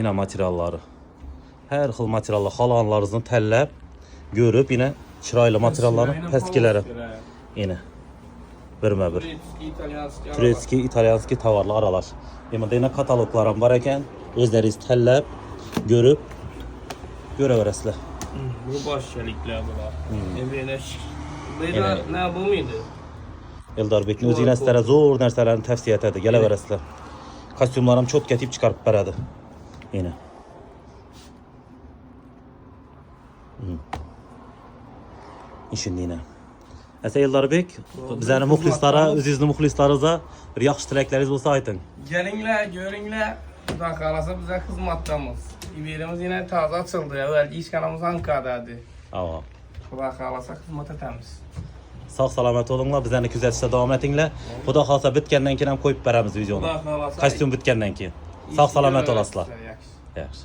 Yine materialları. Her xil materiallar, xalanlarınızı təllab görüb yine çıraylı materialları pəskilərə. Yine birmə-bir. Turetski, İtalyanski tavarlar aralar. Yine yine kataloglarım var ekan, özləriniz təllab görüb görə verəsizlər. Bu başçılıklar bunlar. Böyle ne bu muydu? Eldar Bek'in özü yine sizlere zor nərsələrini tavsiyə etədi. Gələ verəsizlər. Kostyumlarım çok getib çıxarıb bərədi. Yine. İşin yine. Əsə Eldar Bek, bizənin muxlislara, öz-özünü muxlislarınıza bir yaxşı tiləkləriniz olsa aytın. Gelinler, görünler. Buradan kalasa bize hizmetlerimiz. İberimiz yine taze açıldı. Evvelki iş kanalımız Ankara'daydı. Ava. Buradan kalasa hizmet etemiz. Sağ salamet olunlar, bizəni güzəlsə davam etinlər. Xuda xalsa bitkəndən ki, qoyub bərəmiz videonu. Buradan kalasa... Kostyum bitkəndən ki. Sağ salamet olasılar. Yaxşı. Yaxşı.